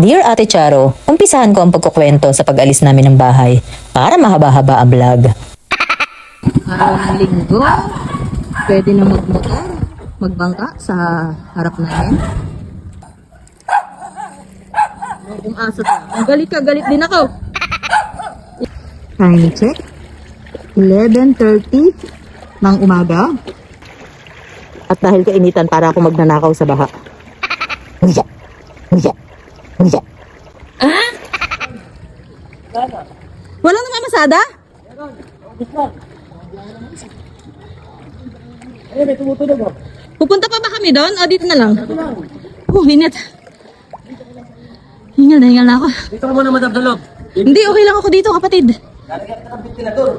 Dear Ate Charo, umpisahan ko ang pagkukwento sa pag-alis namin ng bahay para mahaba-haba ang vlog. Araw ng linggo, pwede na magmotor, magbangka sa harap namin. Kung aso ka, kung galit ka, galit din ako. Time check, 11:30 ng umaga. At dahil kainitan, para ako magnanakaw sa baha. Uya! Uya! Uya! Ah? Wala nang amasada? May tumutunog oh. Pupunta pa ba kami doon o dito na lang? Init. Hingal na ako. Dito ka muna, Madam Dalog. Hindi, okay lang ako dito, kapatid. Lalagyan kita ng ventilador.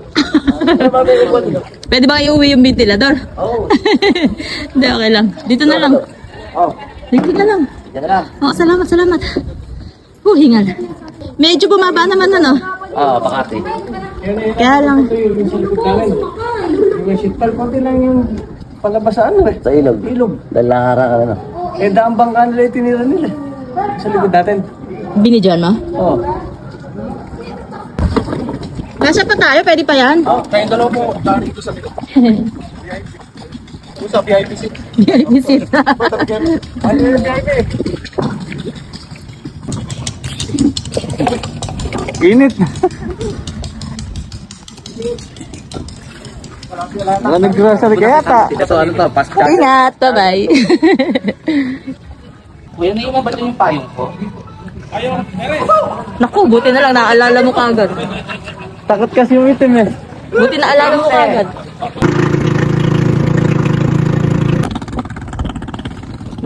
Pwede ba iuwi yung ventilador? Oo. Hindi, okay lang. Dito na lang. Oo. Dito na lang. Yan na lang. Oo, salamat. Hingal. Medyo bumaba naman ano. Oo, Makati. Kaya lang. Yung sa likod namin. Yung shitpal, konti lang yung palabas sa ano eh. Sa ilog. Ilog. Dalahara ka na. Eh, daang bangka nila yung tinira nila. Sa likod natin. Binidyan mo? Oo. Nasa pa tayo, pwede pa yan? Oh, kayong dalawa po. Dari ito sa likod. Sa VIP seat. VIP seat. Ano yung VIP? Init. Wala nag-grocery kaya ata. Ito ano to? Pasta. Ingat, bye-bye. Kuya, naiwan ba ito yung payong ko? Naku, buti na lang naalala mo kagad. Takot kasi yung itim eh. Buti naalala mo kagad.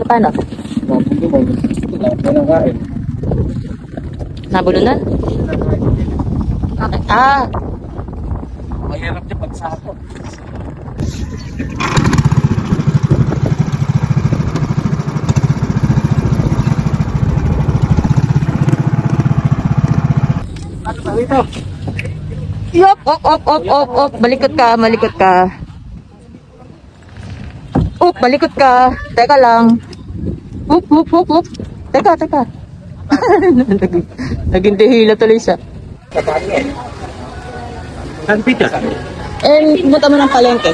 Paano? Nabulunan? Okay. Ah, Mahirap niya pagsako. Ano ba ito? yup, op. Malikot ka. Malikot ka. Teka lang. Up. Teka. Naging dihila tuloy siya. Saan pita? Pumunta mo ng palengke.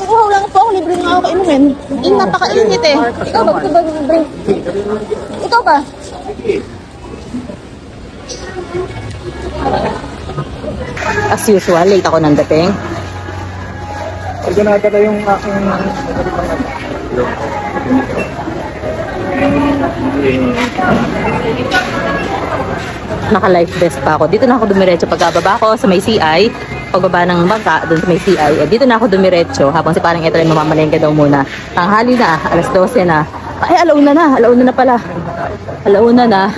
Wow lang po, libre nga ako kainumin. Napakainit eh. Ikaw ba? Gusto ba drink? Ikaw ba? As usual, late ako ng dating. Pag na yung aking... Naka-life vest pa ako. Dito na ako dumiretso pagkababa ko sa may CI. Pagbaba ng bangka, doon sa may CI. Dito na ako dumiretso habang si parang Ethel mamamalengke daw muna. Tanghali na, alas 12 na. Ay, alauna na pala. Alauna na.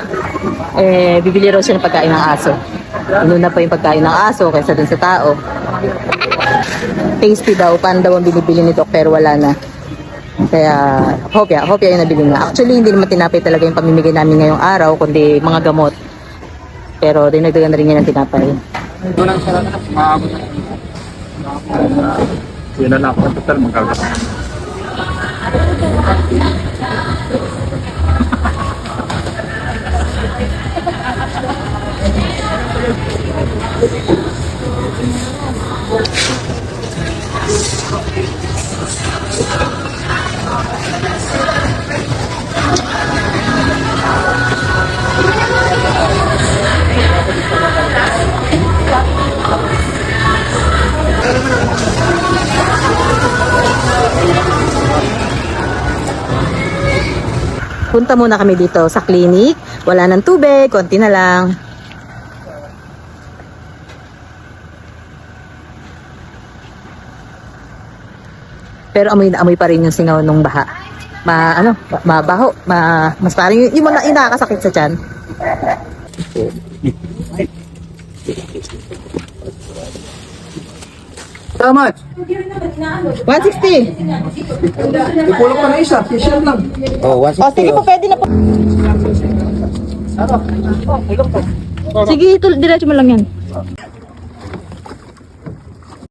Bibili raw siya ng pagkain ng aso. Inuna pa yung pagkain ng aso kaysa dun sa tao. Tasty daw, pan daw ang binibili ni Doc pero wala na. Kaya, hopya yung nabili niya. Actually, hindi naman tinapay talaga yung pamimigay namin ngayong araw, kundi mga gamot. Pero dinagdagan na rin niya ng tinapay. Ito lang sa maabot. Yun na lang ako. Total magkagawa. Punta muna kami dito sa clinic. Wala ng tubig, konti na lang. Pero amoy na amoy pa rin yung singaw ng baha. Mabaho, mas parang yung nakakasakit sa tiyan. How much? 160. Ipulok pa na isa. T-shirt lang. Oh, 160. O, sige po, pwede na po. Ano? Oh, ilok po. Sige, diretso mo lang yan.